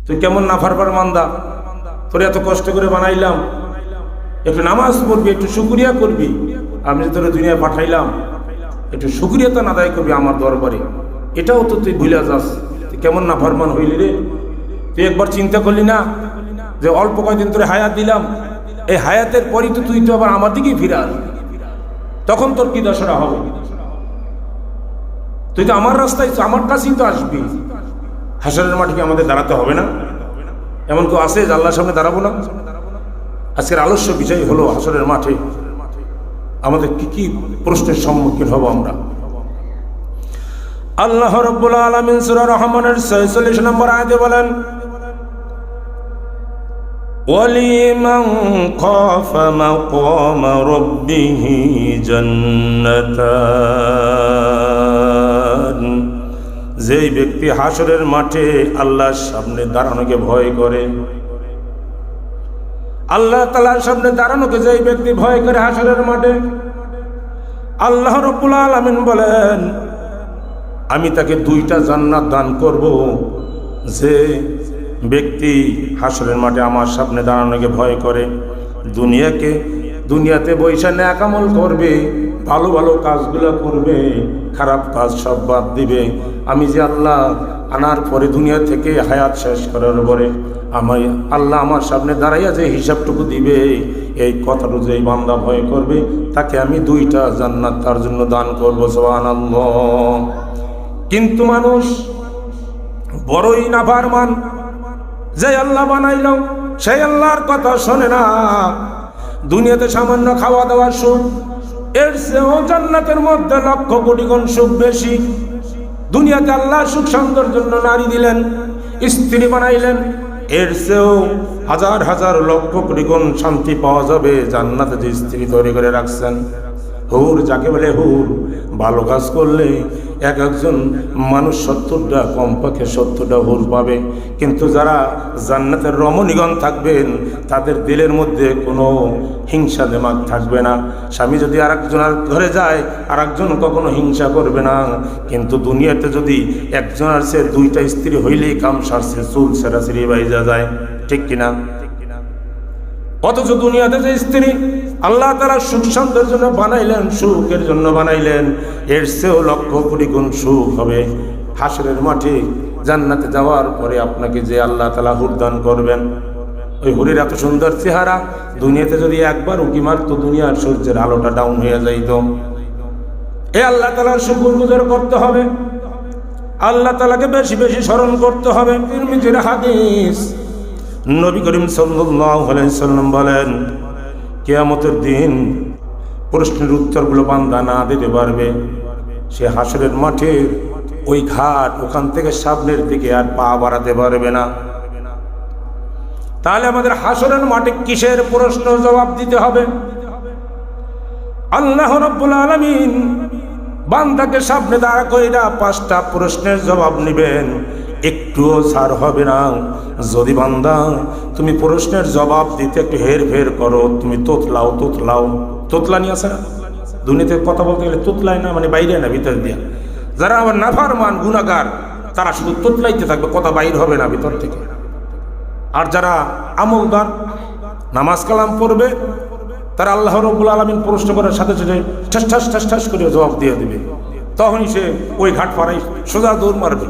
তুই কেমন নাফরমান বান্দা, তোর এত কষ্ট করে বানাইলাম, একটু নামাজ পড়বি, একটু শুকরিয়া করবি। আমি যে তোর দুনিয়ায় পাঠাইলাম, একটু শুকরিয়া তো আদায় করবি আমার দরবারে। এটাও তো তুই ভুলে যাস। তুই কেমন নাফরমান হইলি রে। তুই একবার চিন্তা করলি না যে অল্প কয়েকদিন তোরে হায়াত দিলাম, এই হায়াতের পরই তো তুই তো আবার আমার দিকেই ফিরে আসবি, তখন তোর কি দশা হবে? তুই তো আমার রাস্তায়, আমার কাছেই তো আসবি। হাসরের মাঠে কি আমাদের দাঁড়াতে হবে না? এমন কেউ আছে যে আল্লাহর সামনে দাঁড়াবো না? আজকের আলস্য বিষয় হলো হাসরের মাঠে আমাদের কি কি প্রশ্নের সম্মুখীন হব আমরা। আল্লাহ রাব্বুল আলামিন সূরা রহমানের 46 নম্বর আয়াতে বলেন, ওয়ালিমান খাফা মাকামা রাব্বিহি জান্নাতান। যেই ব্যক্তি হাসরের মাঠে আল্লাহর সামনে দাঁড়ানোকে ভয় করে, আল্লাহ তাআলার সামনে দাঁড়ানোকে যেই ব্যক্তি ভয় করে হাসরের মাঠে, আল্লাহ রাব্বুল আলামিন বলেন আমি তাকে 2টা জান্নাত দান করব। যে ব্যক্তি হাসরের মাঠে আমার সামনে দাঁড়ানোকে ভয় করে, দুনিয়াতে বৈশা নেক আমল করবে, ভালো ভালো কাজগুলো করবে, খারাপ কাজ সব বাদ দিবে। আমি যে আল্লাহ আনার পরে দুনিয়া থেকে হায়াত শেষ করার পরে আল্লাহ আমার সামনে দাঁড়াইয়া যে হিসাবটুকু দিবে, এই কথাটুকু যে বান্দা ভয় করবে, তাকে আমি 2টা জান্নাত তার জন্য দান করব। সুবহানাল্লাহ। কিন্তু মানুষ বড়ই নাফরমান, যে আল্লাহ বানাইল সেই আল্লাহর কথা শোনে না। দুনিয়াতে সামান্য খাওয়া দাওয়ার সুখ, এর চেয়েও জান্নাতের মধ্যে লক্ষ কোটি গুণ সুখ বেশি। দুনিয়াতে আল্লাহ সুখ শান্তির জন্য নারী দিলেন, স্ত্রী বানাইলেন, এর চেয়েও হাজার হাজার লক্ষ কোটি গুণ শান্তি পাওয়া যাবে জান্নাতে যে স্ত্রী তৈরি করে রাখছেন। হুর যাকে বলে হুর, ভালো কাজ করলে একজন মানুষ 70টা, কমপক্ষে 70টা হুর পাবে। কিন্তু যারা জান্নাতের রমণীগণ থাকবেন, তাদের দিলের মধ্যে কোনো হিংসা দেমাগ থাকবে না। স্বামী যদি আরেকজনের ঘরে যায়, আরেকজন কখনো হিংসা করবে না। কিন্তু দুনিয়াতে যদি একজনের চেয়ে 2টা স্ত্রী হইলেই কাম সারছে, চুল সেরাসিরি বাইজা যায়, ঠিক কিনা? অথচ দুনিয়াতে যে স্ত্রী আল্লাহ তাআলা সুখ শান্তির জন্য বানাইলেন, সুখের জন্য বানাইলেন, এর চেয়েও লক্ষ কোটি গুণ সুখ হবে হাসরের মাঠে জান্নাতে যাওয়ার পরে। আপনাকে যে আল্লাহ তাআলা হুর দান করবেন, ওই হুরের এত সুন্দর চেহারা, দুনিয়াতে যদি একবার উকি মারতো, দুনিয়ার সূর্যের আলোটা ডাউন হয়ে যাইত। এই আল্লাহ তাআলার শুকরগুজার করতে হবে, আল্লাহ তাআলাকে বেশি বেশি স্মরণ করতে হবে। তিরমিজির হাদিস, নবী করিম সাল্লাল্লাহু আলাইহি সাল্লাম বলেন, কিয়ামতের দিন প্রশ্নের উত্তরগুলো বান্দা না দিতে পারবে, সে হাসরের মাঠে ওই ঘাট, ওখান থেকে সামনের দিকে আর পা বাড়াতে পারবে না। তাহলে আমাদের হাসরের মাঠে কিসের প্রশ্ন জবাব দিতে হবে? আল্লাহ রাব্বুল আলামিন বান্দাকে সামনে দাঁড়া কইরা 5টা প্রশ্নের জবাব নেবেন, একটুও ছাড় হবে না। যদি বান্দা তুমি প্রশ্নের জবাব দিতে একটু হেরফের করো, তুমি তোতলানি আছে না দুনিয়াতে, কথা বলতে গেলে তোতলাই না, মানে বাইরে না, ভিতর দিয়া। যারা আবার নাফরমান গুনাহগার, তারা শুধু তোতলাইতে থাকবে, কথা বাইর হবে না ভিতর থেকে। আর যারা আমলদার, নামাজ কালাম পড়বে, তারা আল্লাহ রাব্বুল আলামিন প্রশ্ন করার সাথে সাথে ঠাস ঠাস ঠাস ঠাস করে জবাব দিয়ে দিবে। তখনই সে ওই ঘাট পাড়াই সোজা দৌড় মারবে,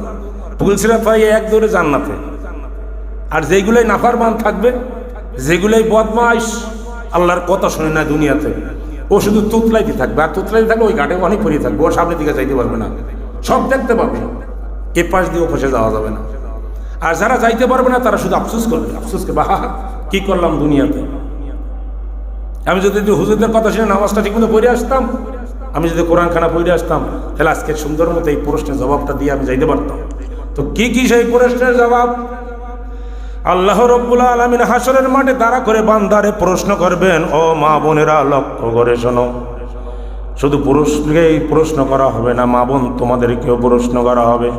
পুলসিরাত পাইয়ে এক দৌড়ে জান্নাতে। আর যেগুলোই নাফরমান থাকবে, যেগুলোই বদমাইশ, আল্লাহর কথা শোনে না দুনিয়াতে, ও শুধু তুতলাইতে থাকবে। আর তুতলাইতে থাকলে ওই ঘাটে অনেক পড়িয়ে থাকবে, ওর সামনের দিকে যাইতে পারবে না, সব দেখতে পাবে, এ পাশ দিয়েও ফসে যাওয়া যাবে না। আর যারা যাইতে পারবে না, তারা শুধু আফসোস করবে, আফসোসকে বাহা কি করলাম দুনিয়াতে। আমি যদি হুজুরদের কথা শুনে নামাজটা ঠিকমতো পড়ে আসতাম, আমি যদি কোরআন খানা পড়ে আসতাম, তাহলে আজকে সুন্দর মতো এই প্রশ্নের জবাবটা দিয়ে আমি যাইতে পারতাম। তো কি কি সেই প্রশ্নের জবাব? আল্লাহ রাব্বুল আলামিন হাসরের মাঠে দাঁড়া করে বান্দারে প্রশ্ন করবেন। ও মা বোনেরা, লক্ষ্য করে শোনো, শুধু পুরুষকেই প্রশ্ন করা হবে না, মা বোন তোমাদেরকেও প্রশ্ন করা হবে।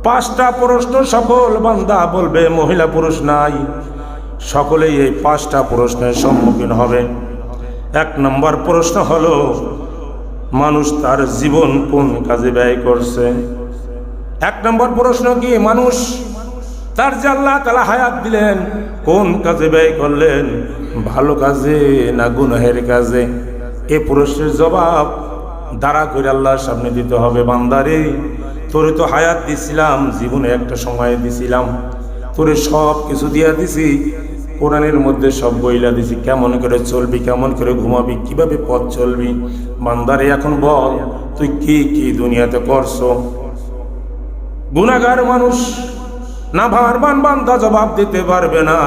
5টা প্রশ্ন সকল বান্দা বলবে, মহিলা পুরুষ নাই, সকলেই এই 5টা প্রশ্নের সম্মুখীন হবে। 1 নম্বর প্রশ্ন হলো, মানুষ তার জীবন কোন কাজে ব্যয় করছে। 1 নম্বর প্রশ্ন কি, মানুষ তার যে আল্লাহ তাআলা হায়াত দিলেন কোন কাজে ব্যয় করলেন, ভালো কাজে না গুনাহের কাজে? এই প্রশ্নের জবাব দাঁড়া করে আল্লাহর সামনে দিতে হবে। বান্দারে, তোরে তো হায়াত দিছিলাম, জীবনে একটা সময় দিছিলাম, তোরে সব কিছু দিয়া দিছি, কোরআনের মধ্যে সব বইলা দিছি, কেমন করে চলবি, কেমন করে ঘুমাবি, কিভাবে পথ চলবি। বান্দারে, এখন বল তুই কি কি দুনিয়াতে করছো? গুনাহগার মানুষ না ভারবান বান্দা জবাব দিতে পারবে না,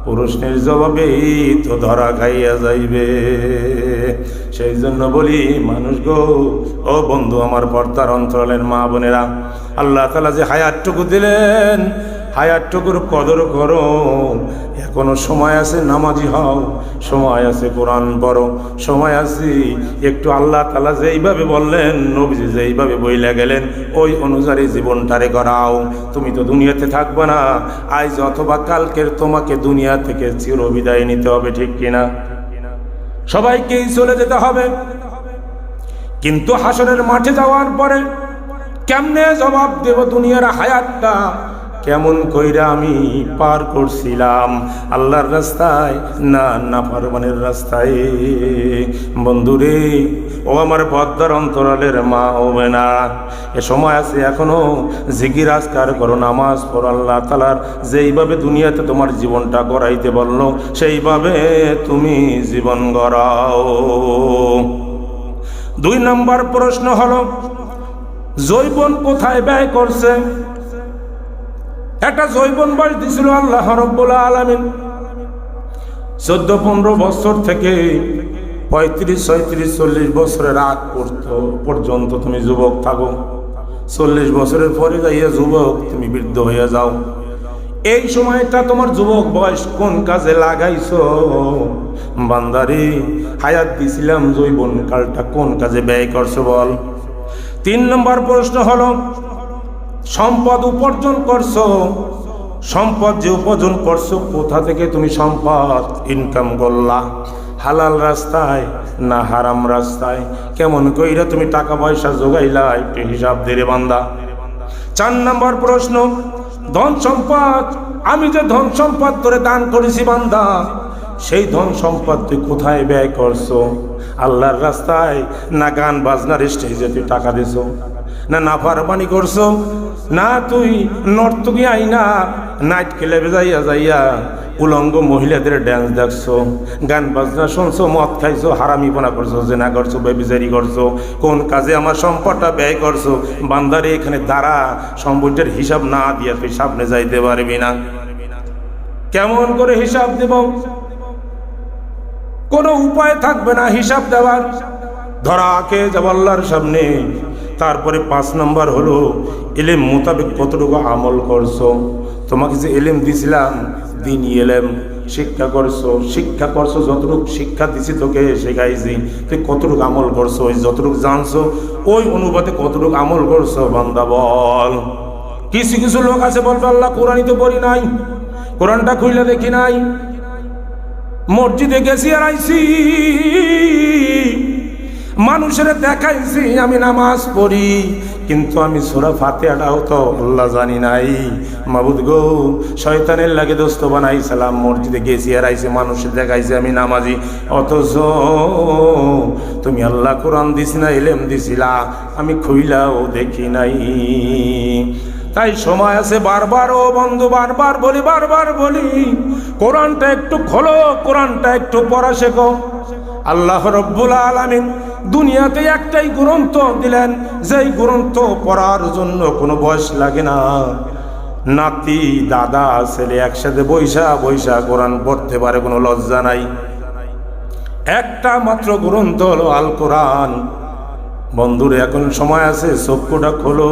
প্রশ্নের জবাবেই তো ধরা খাইয়া যাইবে। সেই জন্য বলি, মানুষ গো, ও বন্ধু আমার, পর্দার অন্তরালের মা বোনেরা, আল্লাহ তাআলা যে হায়াতটুকু দিলেন, হায়াতটুকুর কদর করো। এখনো সময় আছে, নামাজি হও, সময় আছে কোরআন পড়ো, সময় আছে একটু আল্লাহ তাআলা যেইভাবে বললেন, নবীজি যেইভাবে বইলা গেলেন, ওই অনুযায়ী জীবনটারে করাও। তুমি তো দুনিয়াতে থাকবে না, আজ অথবা কালকের তোমাকে দুনিয়া থেকে চিরবিদায় নিতে হবে, ঠিক কিনা? সবাইকেই চলে যেতে হবে, কিন্তু হাসরের মাঠে যাওয়ার পরে কেমনে জবাব দেব? দুনিয়ার হায়াতটা কেমন কইরা আমি পার করছিলাম, আল্লাহর রাস্তায় না নাফরমানের রাস্তায়? বন্ধুরে, ও আমার পর্দার অন্তরালের মা হবে না, এ সময় আছে এখনো, জিকির আজকার করো, নামাজ পড়ো, আল্লাহ তাআলার যেইভাবে দুনিয়াতে তোমার জীবনটা গড়াইতে বললো সেইভাবে তুমি জীবন গড়াও। 2 নম্বর প্রশ্ন হলো, যৌবন কোথায় ব্যয় করছে? একটা যৌবন বয়স দিছিল আল্লাহ রাব্বুল আলামিন। 14-15 বছর থেকে 35-36-40 বছরের আগ পর্যন্ত তুমি যুবক থাকো, 40 বছরের পরে যাইয়া যুবক তুমি বৃদ্ধ হইয়া যাও। এই সময়টা তোমার যুবক বয়স কোন কাজে লাগাইছো? বান্দারে, হায়াত দিছিলাম, যৌবন কালটা কোন কাজে ব্যয় করছো বল? 3 নম্বর প্রশ্ন হলো, সম্পদ উপার্জন করছো, সম্পদ যে উপার্জন করছো কোথা থেকে তুমি সম্পদ ইনকাম করলা? হালাল রাস্তায় না হারাম রাস্তায়? কেমন কইরা তুমি টাকা পয়সা জোগাইলা, একটু হিসাব দে রে বান্দা। 4 নম্বর প্রশ্ন, ধন সম্পদ, আমি যে ধন সম্পদ তোরে দান করেছি বান্দা, সেই ধন সম্পদ তুই কোথায় ব্যয় করছো? আল্লাহর রাস্তায় না গান বাজনার স্টেজে তুই টাকা দিছো? না নাফরমানি করছো? না তুই নর্তকী আইনা নাইট ক্লাবে যাইয়া যাইয়া উলঙ্গ মহিলাদের ড্যান্স দেখছো, গান বাজনা শুনছো, মদ খাইছো, হারামিপনা করছো, জেনা করছো, বেবিচারি করছো? কোন কাজে আমার সম্পদটা ব্যয় করছো? বান্দারে, এখানে দাঁড়া, সম্পদের হিসাব না দিয়া তুই সামনে যাইতে পারবি না। কেমন করে হিসাব দেব? কোনো উপায় থাকবে না হিসাব দেওয়ার, ধরাকে যাব আল্লাহর সামনে। তারপরে 5 নম্বর হলো, ইলম মোতাবেক কতটুকু আমল করছো? তোমাকে যে ইলম দিছিলাম, দ্বীনি ইলম শিক্ষা করছো, যতটুকু শিক্ষা দিছি তোকে শেখাইছি, তুই কতটুকু আমল করছো? ওই যতটুকু জানছো ওই অনুপাতে কতটুকু আমল করছো? বান্দা বল। কিছু কিছু লোক আছে বলবে, আল্লাহ কোরআনই তো পড়ি নাই, কোরআনটা খুইলে দেখি নাই, মসজিদে গেছি আর আইছি, মানুষের দেখাইছি আমি নামাজ পড়ি, কিন্তু আমি সূরা ফাতিহাটাও তো আল্লাহ জানি নাই। মাবুদ গো, শয়তানের লাগে দোস্ত বানাইছিলাম, মসজিদে গেছি আর আইছি, মানুষের দেখাইছি আমি নামাজি, অথচ তুমি আল্লাহ কোরআন দিছি না, ইলম দিছিলা, আমি খুইলাও দেখি নাই। তাই সময় আছে, বারবার ও বন্ধু, বারবার বলি, কোরআনটা একটু খোলো, কোরআনটা একটু পড়া শেখো। আল্লাহ রাব্বুল আলামিন দুনিয়াতে একটাই গ্রন্থ দিলেন, যেই গ্রন্থ পড়ার জন্য কোনো বয়স লাগে না। নাতি দাদা ছেলে একসাথে বৈশা কোরআন পড়তে পারে, কোনো লজ্জা নাই। একটা মাত্র গ্রন্থ হলো আল কোরআন। বন্ধুরে, এখন সময় আছে, চক্ষুটা খোলো,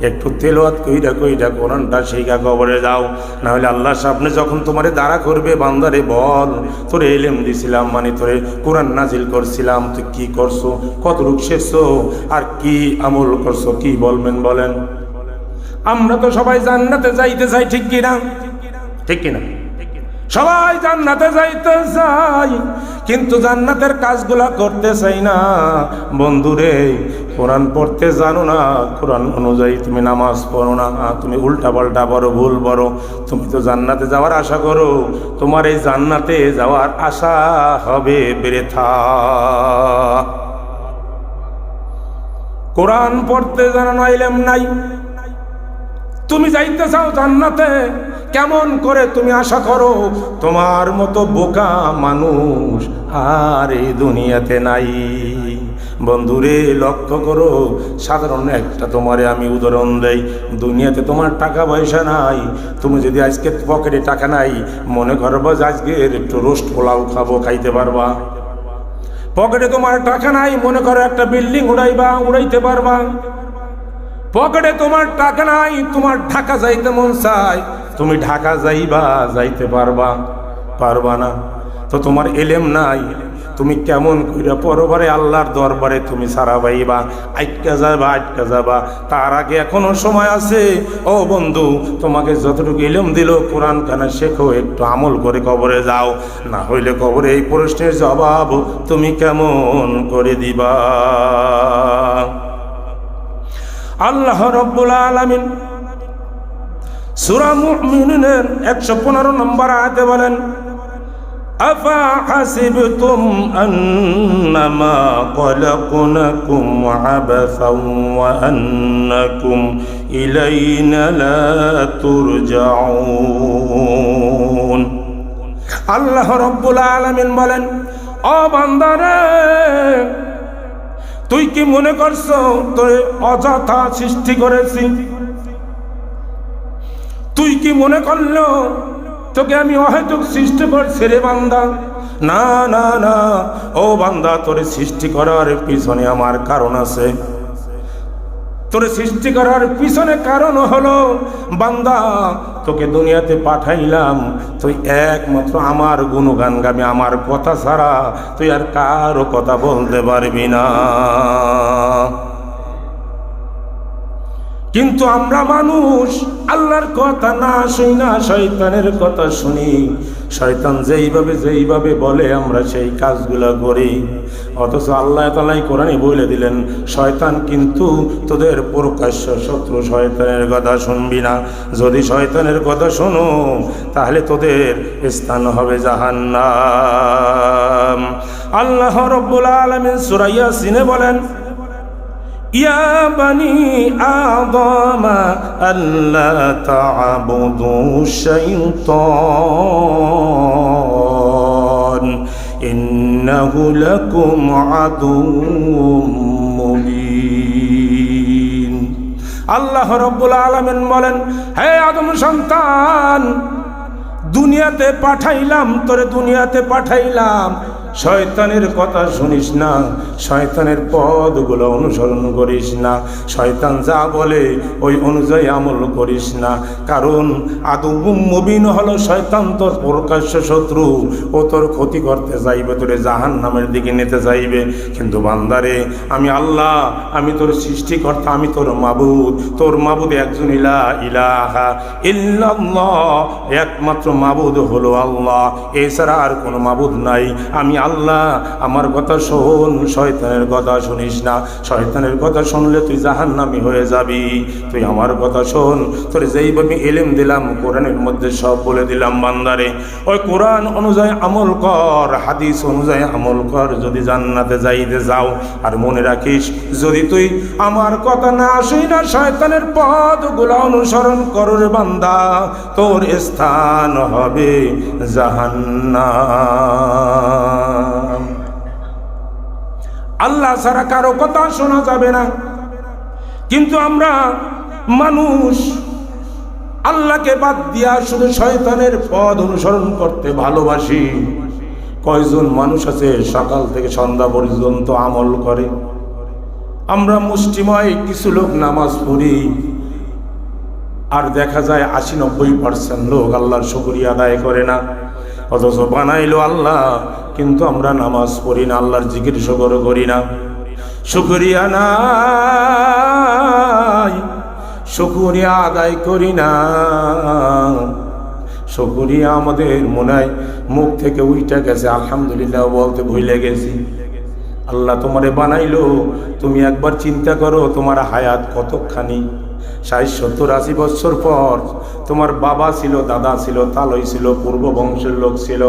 একটু তেলাওয়াত কইরা কোরআনটা শিখা কবরে যাও। না হলে আল্লাহর সামনে যখন তোমারে দাঁড়া করবে, বান্দারে বল, তোরে ইলম দিছিলাম, মানে তোরে কোরআন নাজিল করছিলাম, তুই কি করছো, কতটুকু শেখছো, আর কি আমল করছো, কি বলবেন বলেন? আমরা তো সবাই জান্নাতে যাইতে চাই, ঠিক কিনা? ঠিক কিনা? সবাই জান্নাতে যাইতে চাই, কিন্তু জান্নাতের কাজগুলা করতে চাই না। বন্ধুরে, কোরআন পড়তে জানো না, কোরআন অনুযায়ী তুমি নামাজ পড়ো না, তুমি উল্টা পাল্টা পড়ো, ভুল পড়ো, তুমি তো জান্নাতে যাওয়ার আশা করো, তোমার এই জান্নাতে যাওয়ার আশা হবে বৃথা। কোরআন পড়তে জানো না, ইলম নাই, তুমি যাইতে চাও জান্নাতে, কেমন করে তুমি আশা করো? তোমার মতো বোকা মানুষ আর এই দুনিয়াতে নাই। বন্ধুরে, লক্ষ্য করো, সাধারণ একটা তোমারে আমি উদাহরণ দেই। দুনিয়াতে তোমার টাকা পয়সা নাই, তুমি যদি আজকে পকেটে টাকা নাই, মনে করবো যে আজকে একটু রোস্ট পোলাও খাবো, খাইতে পারবা। পকেটে তোমার টাকা নাই, মনে করো একটা বিল্ডিং উড়াইতে পারবা। পকেটে তোমার টাকা নাই, তোমার ঢাকা যাইতে মন চায়, তুমি ঢাকা যাইতে পারবা না। তো তোমার এলেম নাই, তুমি কেমন কইরা পরবারে আল্লাহর দরবারে তুমি সারা পাইবা? আটকা যাবা। তার আগে এখনো সময় আছে। ও বন্ধু, তোমাকে যতটুকু ইলম দিল, কোরআন কানা শেখো, একটু আমল করে কবরে যাও, না হইলে কবরে এই প্রশ্নের জবাব তুমি কেমন করে দিবা? আল্লাহ রাব্বুল আলামিন সূরা মুমিনুনের 115 নম্বর আয়াতে বলেন, আফা হাসিবতুম আন্নামা খলাকনাকুম আবাসান ওয়া আন্নাকুম ইলাইনা লা তুরজাউন। আল্লাহ রাব্বুল আলামিন বলেন, ও বান্দারে, তুই কি মনে করছো তোর অযথা সৃষ্টি করেছি? তুই কি মনে করলো তোকে আমি অহেতুক সৃষ্টি করছি রে বান্দা? না না না, ও বান্দা, তোর সৃষ্টি করার পিছনে আমার কারণ আছে। তোর সৃষ্টি করার পিছনে কারণ হলো, বান্দা, তোকে দুনিয়াতে পাঠাইলাম, তুই একমাত্র আমার গুণগান গাবি, আমার কথা ছাড়া তুই আর কারো কথা বলতে পারবি না। কিন্তু আমরা মানুষ আল্লাহর কথা না শুনি না, শয়তানের কথা শুনি। শয়তান যেইভাবে বলে আমরা সেই কাজগুলা করি। অথচ আল্লাহ তাআলাই কোরআনে বলে দিলেন, শয়তান কিন্তু তোদের প্রকাশ্য শত্রু, শয়তানের কথা শুনবি না। যদি শয়তানের কথা শোনো, তাহলে তোদের স্থান হবে জাহান্নাম। আল্লাহ রাব্বুল আলামিন সূরা ইয়াসিনে বলেন, ইয়া বানি আদম আল্লা তা'বুদু শাইতান ইন্নাহু লাকুম আদুউম মুবিন। আল্লাহ রাব্বুল আলামিন বলেন, হে আদম সন্তান, দুনিয়াতে পাঠাইলাম, তোরে দুনিয়াতে পাঠাইলাম, শয়তানের কথা শুনিস না, শয়তানের পদগুলো অনুসরণ করিস না, শয়তান যা বলে ওই অনুযায়ী আমল করিস না। কারণ আদুউম মুবিন হলো শয়তান, তোর প্রকাশ্য শত্রু। ও তোর ক্ষতি করতে চাইবে, তোরে জাহান্নামের দিকে নিতে চাইবে। কিন্তু বান্দারে, আমি আল্লাহ, আমি তোর সৃষ্টিকর্তা, আমি তোর মাবুদ। তোর মাবুদ একজন, ইলাহা ইল্লাল্লাহ, একমাত্র মাবুদ হলো আল্লাহ, এছাড়া আর কোনো মাবুদ নাই। আমি আল্লাহ, আমার কথা শোন, শয়তানের কথা শুনিস না। শয়তানের কথা শুনলে তুই জাহান্নামী হয়ে যাবি। তুই আমার কথা শোন, তোর যেইভাবে ইলম দিলাম, কোরআনের মধ্যে সব বলে দিলাম, বান্দারে ওই কোরআন অনুযায়ী আমল কর, হাদিস অনুযায়ী আমল কর, যদি জান্নাতে যাইতে যাও। আর মনে রাখিস, যদি তুই আমার কথা না শুই না, শয়তানের পথগুলো অনুসরণ কর রে বান্দা, তোর স্থান হবে জাহান্নাম। আল্লাহ ছাড়া কারো কথা শোনা যাবে না। কিন্তু আমরা মানুষ আল্লাহকে বাদ দিয়া শুধু শয়তানের পথ অনুসরণ করতে ভালোবাসি। কয়জন মানুষ আছে সকাল থেকে সন্ধ্যা পর্যন্ত আমল করে? আমরা মুষ্টিময় কিছু লোক নামাজ পড়ি, আর দেখা যায় 80-90% লোক আল্লাহর শুকরিয়া আদায় করে না। অথচ বানাইলো আল্লাহ, কিন্তু আমরা নামাজ পড়ি না, আল্লাহর জিকির শুকর করি না। শুকরিয়া নাই, শুকরিয়া আদায় করি না। শুকরিয়া আমাদের মনে হয় মুখ থেকে উইটা গেছে, আলহামদুলিল্লাহ বলতে ভুলে গেছি। আল্লাহ তোমারে বানাইলো, তুমি একবার চিন্তা করো তোমার হায়াত কতখানি। 60, 70, 80 বছর পর তোমার বাবা ছিল, দাদা ছিল, তালই ছিল, পূর্ব বংশের লোক ছিল,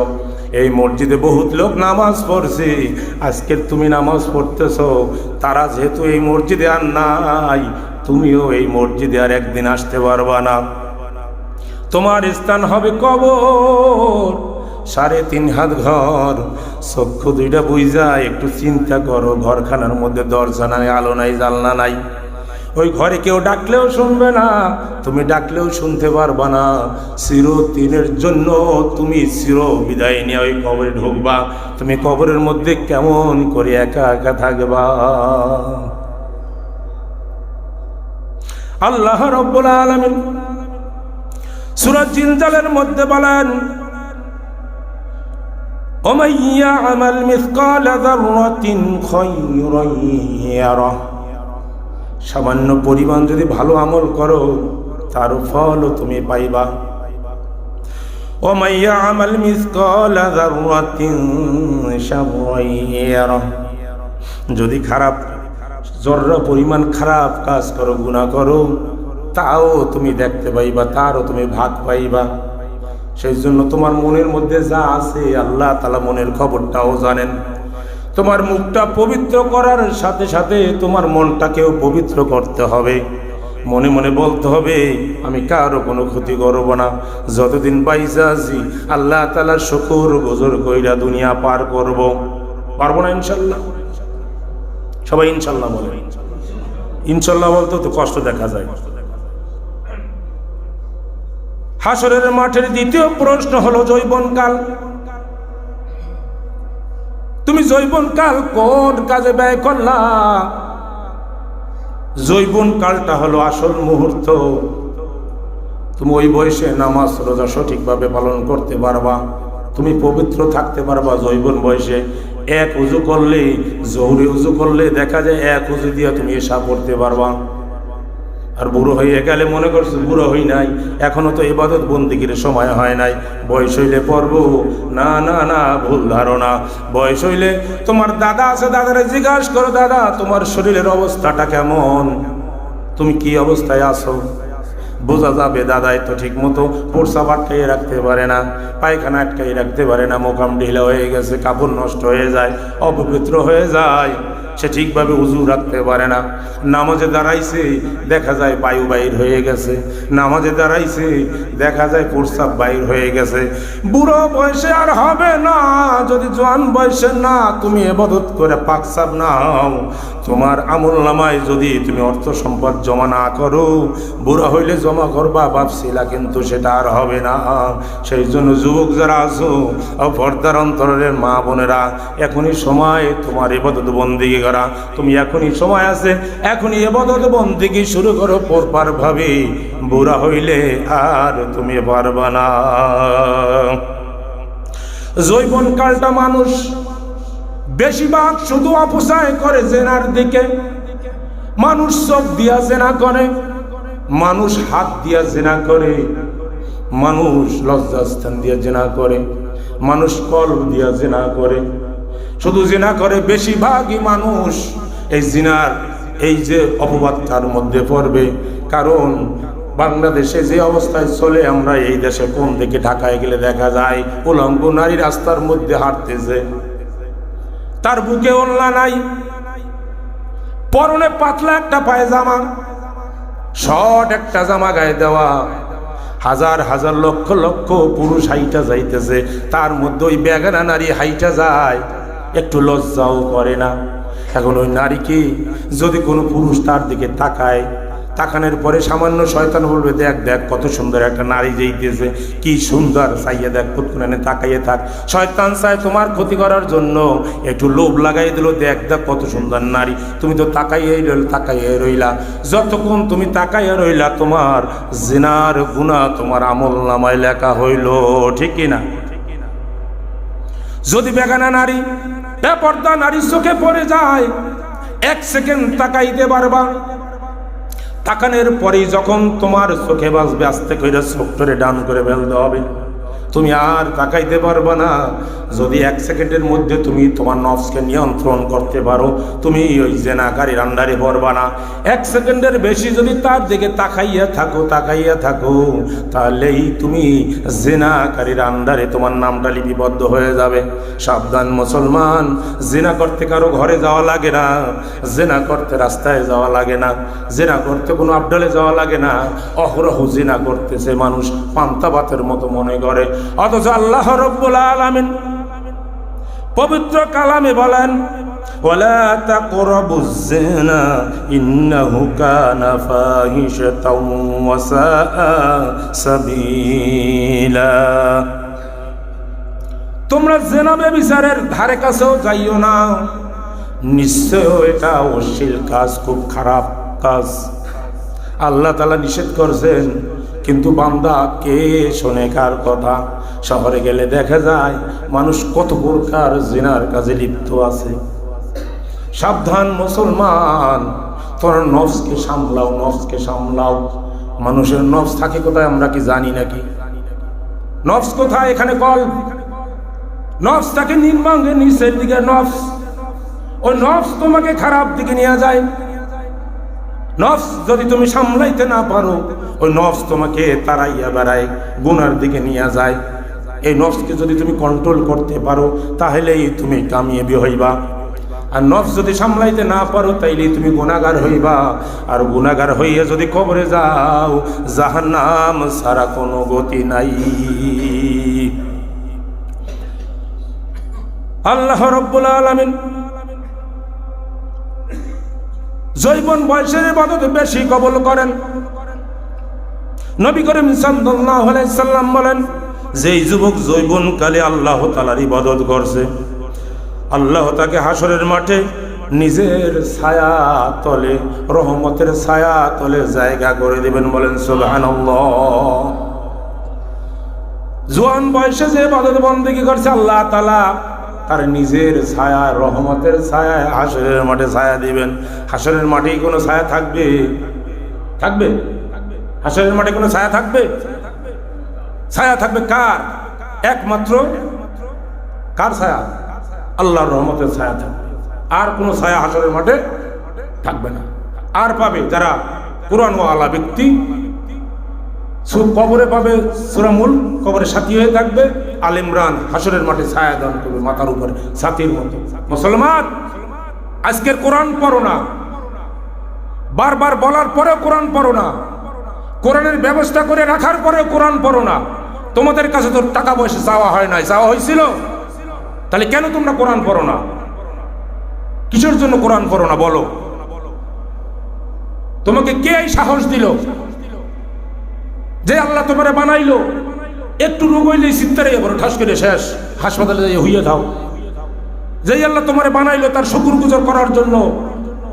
এই মসজিদে বহুত লোক নামাজ পড়ছে। আজকের তুমি নামাজ পড়তেছ, তারা যেহেতু এই মসজিদে আর নাই, তুমিও এই মসজিদে আর একদিন আসতে পারবা না। তোমার স্থান হবে কবর, 3.5 হাত ঘর। চক্ষু দুইটা বুইজা একটু চিন্তা করো, ঘরখানার মধ্যে দরজা নাই, আলো নাই, জানলা নাই। ওই ঘরে কেউ ডাকলেও শুনবে না, তুমি ডাকলেও শুনতে পারবা না। চিরদিনের জন্য তুমি চির বিদায় নিয়ে ওই কবরে ঢুকবা। তুমি কবরের মধ্যে কেমন করে একা একা থাকবা? আল্লাহ রাব্বুল আলামিন সূরা জিলজালের মধ্যে বলেন, وَمَن يَعْمَلْ مِثْقَالَ ذَرَّةٍ خَيْرًا يَرَهُ। সামান্য পরিমাণ যদি ভালো আমল করো, তার ফল তুমি পাইবা। وَمَن يَعْمَلْ مِثْقَالَ ذَرَّةٍ شَرًّا يَرَهُ। যদি খারাপ জর্রা পরিমাণ খারাপ কাজ করো, গুনাহ করো, তাও তুমি দেখতে পাইবা, তারও তুমি ভাগ পাইবা। সেই জন্য তোমার মনের মধ্যে যা আছে আল্লাহ তাআলা মনের খবরটাও জানেন। তোমার মুখটা পবিত্র করার সাথে সাথে তোমার মনটাকেও পবিত্র করতে হবে। মনে মনে বলতে হবে, আমি কারো কোনো ক্ষতি করব না, যতদিন বাইজা আছি আল্লাহ তাআলার শুকর গুজর কইরা দুনিয়া পার করব। পারবো না ইনশাল্লাহ? সবাই ইনশাল্লাহ বলে। ইনশাল্লাহ বলতে তো কষ্ট দেখা যায়। হাসরের মাঠের দ্বিতীয় প্রশ্ন হলো যৌবনকাল। তুমি যৌবনকাল কোন কাজে ব্যয় করলা? যৌবনকালটা হলো আসল মুহূর্ত। তুমি ওই বয়সে নামাজ রোজা সঠিকভাবে পালন করতে পারবা, তুমি পবিত্র থাকতে পারবা। যৌবন বয়সে এক উজু করলে, জহুরি উজু করলে দেখা যায় এক উজু দিয়ে তুমি এশা পড়তে পারবা। আর বুড়ো হয়ে গেলে মনে করছো বুড়ো হই নাই, এখনো তো ইবাদত বন্দিগির সময় হয় নাই, বয়স হইলে পড়বো। না না না, ভুল ধারণা। বয়স হইলে তোমার দাদা আছে, দাদারে জিজ্ঞাসা করো, দাদা তোমার শরীরের অবস্থাটা কেমন, তুমি কি অবস্থায় আছো? বোঝা যাবে দাদাই তো ঠিক মতো প্রস্রাব আটকাইয়ে রাখতে পারে না, পায়খানা আটকাইয়ে রাখতে পারে না, মোকাম ঢিলা হয়ে গেছে, কাপড় নষ্ট হয়ে যায়, অপবিত্র হয়ে যায়, সে ঠিকভাবে উজু রাখতে পারে না। নামাজে দাঁড়াইছে, দেখা যায় বায়ু বাইর হয়ে গেছে, নামাজে দাঁড়াইছে, দেখা যায় প্রস্রাব বাইর হয়ে গেছে। বুড়ো বয়সে আর হবে না, যদি জোয়ান বয়সে না তুমি ইবাদত করে পাকসাব না হও, তোমার আমলনামায় যদি তুমি অর্থ সম্পদ জমা না করো, বুড়ো হইলে জমা করবা ভাবছিলা, কিন্তু সেটা আর হবে না। সেই জন্য যুবক যারা আছো, পর্দার অন্তরের মা বোনেরা, এখনই সময় তোমার ইবাদত বন্দেগী করা। তুমি এখনই সময় আছে, এখনই ইবাদত বন্দেগী শুরু করো প্রপার ভাবে। বুড়া হইলে আর তুমি পারবা না। যৌবন কালটা মানুষ বেশিরভাগ শুধু অপচয় করে জেনার দিকে। মানুষ চোখ দিয়া জেনা করে, মানুষ হাত দিয়া জেনা করে, মানুষ লজ্জাস্থান দিয়া জেনা করে, মানুষ কলব দিয়া জেনা করে, শুধু জেনা করে। বেশিরভাগই মানুষ এই জিনার এই যে অপবাদটার মধ্যে পড়বে। কারণ বাংলাদেশে যে অবস্থায় চলে, আমরা এই দেশে কোন দিকে ঢাকায় গেলে দেখা যায় উলঙ্গ নারী রাস্তার মধ্যে হাঁটতেছে, তার বুকে ওড়না নাই, পরনে পাতলা একটা পায়জামা, শর্ট একটা জামা গায়ে দেওয়া। হাজার হাজার লক্ষ লক্ষ পুরুষ হাইটা যাইতেছে, তার মধ্যে ওই বেগানা নারী হাইটা যায়, একটু লজ্জাও করে না। এখন ওই নারীকে যদি কোনো পুরুষ তার দিকে তাকায়, তাকানোর পরে সামান্য শয়তান বলবে, দেখ দেখ কত সুন্দর একটা নারী যাইতেছে, কি সুন্দর, চাইয়া দেখ, কতক্ষণে তাকাইয়ে থাক। শয়তান চায় তোমার ক্ষতি করার জন্য, একটু লোভ লাগাই দিল, দেখ দেখ কত সুন্দর নারী, তুমি তো তাকাইয়ে রইলা। যতক্ষণ তুমি তাকাইয়া রইলা, তোমার জিনার গুনাহ তোমার আমল নামায় লেখা হইল, ঠিক কিনা? যদি বেগানা নারী, বেপর্দা নারী চোখে পড়ে যায়, 1 সেকেন্ড তাকাইতে পারবা। তাকানোর পরেই যখন তোমার চোখে বাজবে, আস্তে করে চোখটারে ডান করে ফেলতে হবে। তুমি আর তাকাইতে পারবে না। যদি 1 সেকেন্ডের মধ্যে তুমি তোমার নফসকে নিয়ন্ত্রণ করতে পারো, তুমি ওই জেনাকারীর আন্ডারে পড়বা না। 1 সেকেন্ডের বেশি যদি তার দিকে তাকাইয়া থাকো, তাহলেই তুমি জেনাকারীর আন্ডারে তোমার নামটা লিপিবদ্ধ হয়ে যাবে। সাবধান মুসলমান, জেনা করতে কারো ঘরে যাওয়া লাগে না, জেনা করতে রাস্তায় যাওয়া লাগে না, জেনা করতে কোনো আবডালে যাওয়া লাগে না। অহরহ জেনা করতেছে মানুষ, পান্তা ভাতের মতো মনে করে। অথচ আল্লাহ রাব্বুল আলামিন পবিত্র কালামে বলেন, ওয়ালা তাকরাবুজ জিনা ইন্নাহু কানা ফাহিশাতাও ওয়া সাআ সাবিলা। তোমরা জিনা ব্যভিচারের ধারে কাছেও যাইও না, নিশ্চয় এটা অশ্লীল কাজ, খুব খারাপ কাজ। আল্লাহ তাআলা নিষেধ করছেন, কিন্তু বান্দা কে শোনে কার কথা? শহরে গেলে দেখা যায় মানুষ কত প্রকার জিনার কাজে লিপ্ত আছে। সাবধান মুসলমান, তোর নফসকে সামলাও, নফসকে সামলাও। মানুষের নফস থাকে কোথায় আমরা কি জানি নাকি? নফস কোথায়? এখানে কল। নফস থাকে নিম্নাঙ্গের নিচের দিকে নফস। ওই নফস তোমাকে খারাপ দিকে নিয়ে যায়। নফস যদি তুমি সামলাইতে না পারো, ওই নফস তোমাকে তাড়াইয়া বেড়ায়, গুনার দিকে নিয়ে যায়। এই নফসকে যদি তুমি কন্ট্রোল করতে পারো, তাহলেই তুমি কামিয়াবি হইবা। আর নফস যদি সামলাইতে না পারো, তাইলেই তুমি গুনাহগার হইবা। আর গুনাহগার হইয়া যদি কবরে যাও, জাহান্নাম ছাড়া কোনো গতি নাই। আল্লাহ রাব্বুল আলামিন যৌবন বয়সের ইবাদত বেশি কবুল করেন। নবী করিম সাল্লাল্লাহু আলাইহি সাল্লাম বলেন, যেই যুবক যৌবন কালে আল্লাহ তাআলার ইবাদত করছে, আল্লাহ তাকে হাসরের মাঠে নিজের ছায়া তলে, রহমতের ছায়া তলে জায়গা করে দিবেন। বলেন সুবহানাল্লাহ। জোয়ান বয়সে যে ইবাদত বন্দেগী করছে, আল্লাহ তাআলা তার নিজের ছায়া, রহমতের ছায়া হাসরের মাঠে ছায়া দিবেন। হাসরের মাঠেই কোনো ছায়া থাকবে? থাকবে? হাসরের মাঠে কোনো ছায়া থাকবে? ছায়া থাকবে কার? একমাত্র কার ছায়া? আল্লাহর রহমতের ছায়া থাকবে। আর কোনো ছায়া হাসরের মাঠে থাকবে না। আর পাবে যারা কুরআন ওয়ালা ব্যক্তি, কবরে পাবে সূরা মুলক, কবরে সাথী হয়ে থাকবে। আল ইমরান হাসরের মাঠে ছায়া দান করবে মাথার উপরে সাথীর মতো। মুসলমান, আজকের কোরআন পড়ো না, বারবার বলার পরেও কোরআন পড়ো না, কোরআনের ব্যবস্থা করে রাখার পরেও কোরআন পড়ো না। তোমাদের কাছে তো টাকা পয়সা চাওয়া হয় নাই, চাওয়া হয়েছিল? তাহলে কেন তোমরা কোরআন পড়ো না? কিসের জন্য কোরআন পড়ো না বলো? তোমাকে কে এই সাহস দিল যে আল্লাহ তোমারে বানাইলো? একটু রোগ হইলেই চিত্তারে বড় ঠাস করে শেষ, হাসপাতালে যাই হইয়া দাও। যেই আল্লাহ তোমারে বানাইলো তার শুকর গুজর করার জন্য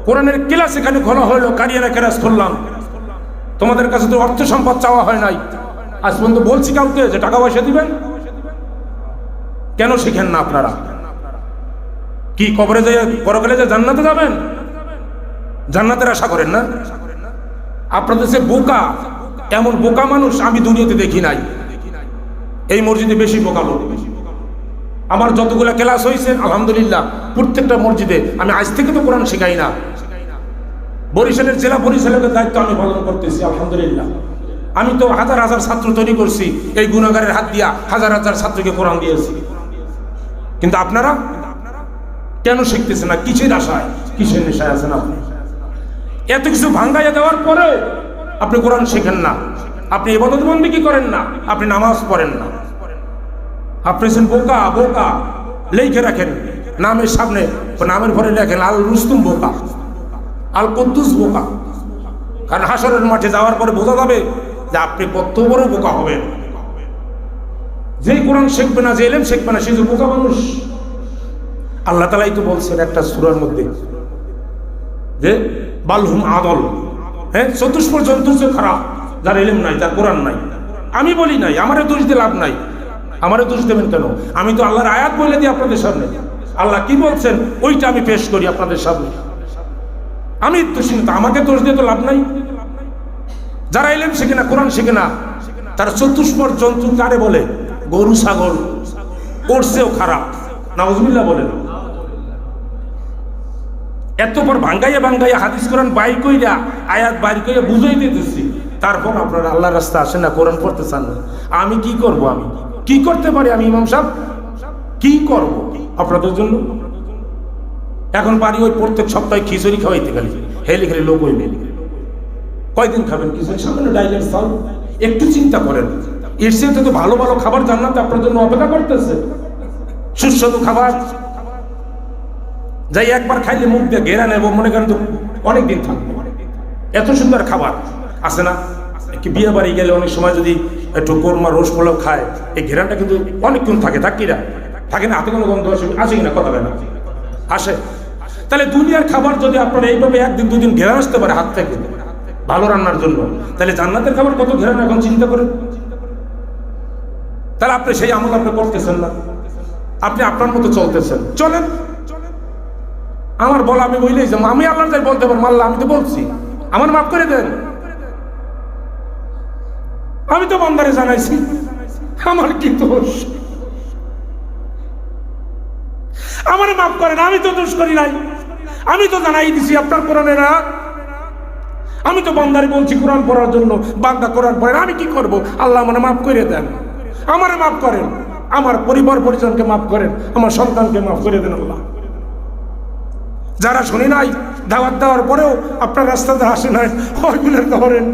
কোরআনের ক্লাস এখানে খোলা হইলো, কারিয়ানা ক্লাস করলাম। তোমাদের কাছে তো অর্থ সম্পদ চাওয়া হয় নাই, আজ পর্যন্ত বলছি কাউকে যে টাকা পয়সা দিবেন? কেন শিখেন না আপনারা? কি কবরে যাই পরকালে যে জান্নাতে যাবেন? জান্নাতের আশা করেন না? আপনাদের সে বোকা, এমন বোকা মানুষ আমি দুনিয়াতে দেখি নাই। এই মসজিদে বেশি বোকা লোক। আমার যতগুলো ক্লাস হয়েছে আলহামদুলিল্লাহ প্রত্যেকটা মসজিদে আমি আজ থেকে তো কোরআন শেখাই না। বরিশালের জেলা পরিচালকের দায়িত্ব আমি পালন করতেছি আলহামদুলিল্লাহ। আমি তো হাজার হাজার ছাত্র তৈরি করছি, এই গুনাহগারের হাত দিয়া হাজার হাজার ছাত্রকে কোরআন দিয়েছি। কিন্তু আপনারা কেন শিখতেছেন না? কিসের আশায়, কিসের নেশায় আছেন আপনি? এত কিছু ভাঙ্গাইয়া দেওয়ার পরে আপনি কোরআন শেখেন না, আপনি ইবাদত বন্দেগী করেন না, আপনি নামাজ পড়েন না। আপনি বোকা, বোকা লেখে রাখেন নামের সামনে, নামের পরে লেখেন আল রুস্তুম বোকা, আল কুদ্দুস বোকা। কারণ হাসরের মাঠে যাওয়ার পরে বোঝা যাবে যে আপনি কত বড় বোকা হবেন। যেই কোরআন শিখবে না, যে ইলম শিখবে না, সে যে বোকা মানুষ। আল্লাহ তাআলাই তো বলছেন একটা সূরার মধ্যে যে বালহুম আদল, হ্যাঁ, চতুষ্পদ জন্তুর চেয়ে খারাপ যার ইলম নাই, যার কোরআন নাই। আমি বলি নাই, আমারে দোষ দিয়ে লাভ নাই। আমারে দোষ দেবেন কেন? আমি তো আল্লাহর আয়াত বলে দিই আপনাদের সামনে। আল্লাহ কি বলছেন ওইটা আমি পেশ করি আপনাদের সামনে। আমি দোষী না, আমাকে দোষ দিয়ে তো লাভ নাই। যারা ইলম শেখে না, কোরআন শেখে না, তারা চতুষ্পদ জন্তু কারে বলে? গরু ছাগল করছেও খারাপ, নাউজুবিল্লাহ বলেন। এত পর ভাঙ্গাইয়া হাদিস কোরআন বাইর কইরা আয়াত বাইর কইরা বুঝাই দিতেছি, তারপর আপনারা আল্লাহর রাস্তা আসেন না, কোরআন পড়তে চান না। আমি কি করব? আমি কি করতে পারি? আমি ইমাম সাহেব কি করব আপনাদের জন্য? এখন পারি ওই প্রত্যেক সপ্তাহে খিচুড়ি খাওয়াইতে খালি হেলি খালি লোক হইবে। কয়দিন খাবেন খিচুড়ি? সামান্য ডাইলের চাল। একটু চিন্তা করেন, এর সাথে তো ভালো ভালো খাবার জান্নাতে আপনার জন্য অপেক্ষা করতেছে, সুস্বাদু খাবার। যাই একবার খাইলে মুখ দিয়ে ঘেরা নেব, মনে করেন তো অনেকদিন থাকবে। এত সুন্দর খাবার আছে না? কি বিয়ে বাড়ি গেলে অনেক সময় যদি একটু কোরমা রোস পোলাও খায়, এই ঘেরানটা কিন্তু অনেকক্ষণ থাকে, কিরা থাকে না? হাতে কোনো গন্ধ আসে কিনা? কথা হয় না, আসে। তাহলে দুনিয়ার খাবার যদি আপনারা এইভাবে একদিন দুদিন ঘেরান আসতে পারে হাত থেকে ভালো রান্নার জন্য, তাহলে জান্নাতের খাবার কত ঘেরান এখন চিন্তা করেন। তাহলে আপনি সেই আমল আপনি করতেছেন না, আপনি আপনার মতো চলতেছেন। চলেন, আমার বলা আমি বললেই যে আমি আল্লাহর যাই বলতে পারবো, আল্লাহ আমি তো বলছি, আমার মাফ করে দেন। আমি তো বান্দারে জানাইছি, আমার কি দোষ? আমার মাফ করেন, আমি তো দোষ করি নাই, আমি তো জানাই দিছি আপনার কোরআনের। আমি তো বান্দারে বলছি কোরআন পড়ার জন্য, বান্দা কোরআন পড়েন, আমি কি করব? আল্লাহ আমার মাফ করে দেন, আমারে মাফ করেন, আমার পরিবার পরিজনকে মাফ করেন, আমার সন্তানকে মাফ করে দেন আল্লাহ। যারা শুনি নাই, দাওয়াত দেওয়ার পরেও আপনার রাস্তাতে আসে নাই, ওইগুলোর ধরেন,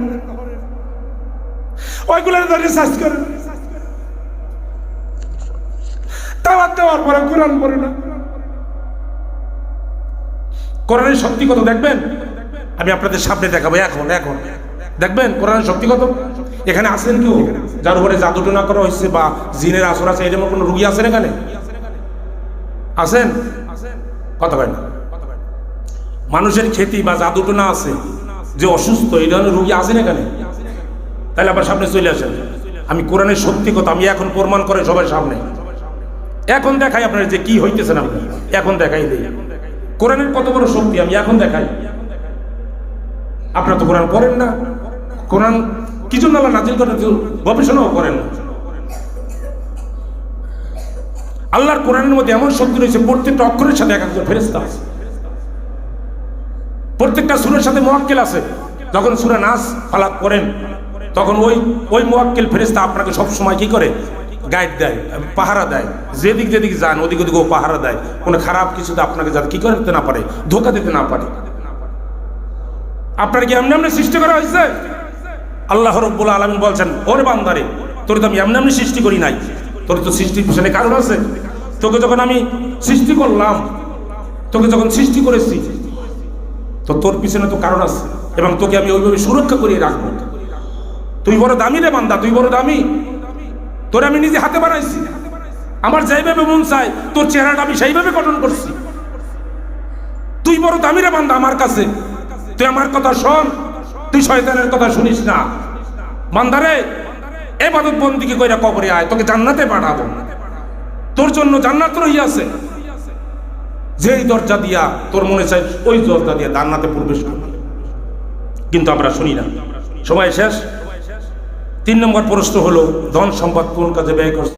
ওইগুলোর ধরে সার্চ করেন। দাওয়াত দেওয়ার পরে কোরআন পড়ে না। কোরআনের শক্তি কত দেখবেন, আমি আপনাদের সামনে দেখাবো। এখন এখন দেখবেন কোরআনের শক্তি কত। এখানে আছেন কেউ যার উপরে জাদু টোনা করা হয়েছে বা জিনের আসর আছে, এরকম কোনো রুগী আছেন এখানে? আছেন? কথা হয় না। মানুষের খ্যাতি বা জাদু টোনা আছে, যে অসুস্থ এই ধরনের রুগী আছেন এখানে? তাহলে আবার সামনে চলে আসেন। আমি কোরআনের সত্যি কথা আমি এখন প্রমাণ করে সবার সামনে এখন দেখাই আপনার যে কি হইতেছেন। আমি এখন দেখাই দিই কোরআনের কত বড় শক্তি, আমি এখন দেখাই। আপনারা তো কোরআন পড়েন না, কোরআন কি জন্য আল্লাহ নাজিল করেন গবেষণাও করেন না। আল্লাহর কোরআনের মধ্যে এমন শক্তি রয়েছে, প্রত্যেকটা অক্ষরের সাথে এক একজন ফেরেশতা আছে, প্রত্যেকটা সূরার সাথে মুয়াক্কিল আছে। যখন সূরা নাস ফালাক করেন তখন ওই মুয়াক্কিল ফেরেশতা আপনাকে সব সময় কি করে? গাইড দেয়, পাহারা দেয়। যেদিক যেদিক যান ওদিক ওদিক ও পাহারা দেয়, কোনো খারাপ কিছুতে আপনাকে যাতে কি করতে না পারে, ধোকা দিতে না পারে। আপনার কি এমনি এমনি সৃষ্টি করা হয়েছে? আল্লাহ রাব্বুল আলামিন বলছেন, ওরে বান্দারে, তোর তো আমি এমনি এমনি সৃষ্টি করি নাই, তোর তো সৃষ্টির পিছনে কারণ আছে। তোকে যখন আমি সৃষ্টি করলাম, তোকে যখন সৃষ্টি করেছি, তো তোর পিছনে তো কারণ আছে, এবং তোকে আমি ওইভাবে সুরক্ষা করিয়ে রাখবো। তুই বড় দামি রে বান্দা, তুই বড় দামি, তোর আমি নিজে হাতে বানাইছি। আমার যেইভাবে মন চাই তোর চেহারাটা আমি সেইভাবে গঠন করছি। তুই বড় দামি রে বান্দা আমার কাছে, তুই আমার কথা শোন, তুই শয়তানের কথা শুনিস না। বান্দারে, ইবাদত বন্দেগী কইরা কবরে আয়, তোকে জান্নাতে পাঠাবো। তোর জন্য জান্নাত রহিয়াছে, যেই দরজা দিয়া তোর মনে চাই ওই দরজা দিয়া জান্নাতে প্রবেশ করবি। কিন্তু আমরা শুনি না। সময় শেষ। 3 নম্বর প্রশ্ন হলো, ধন সম্পদ কোন কাজে ব্যয় করছে?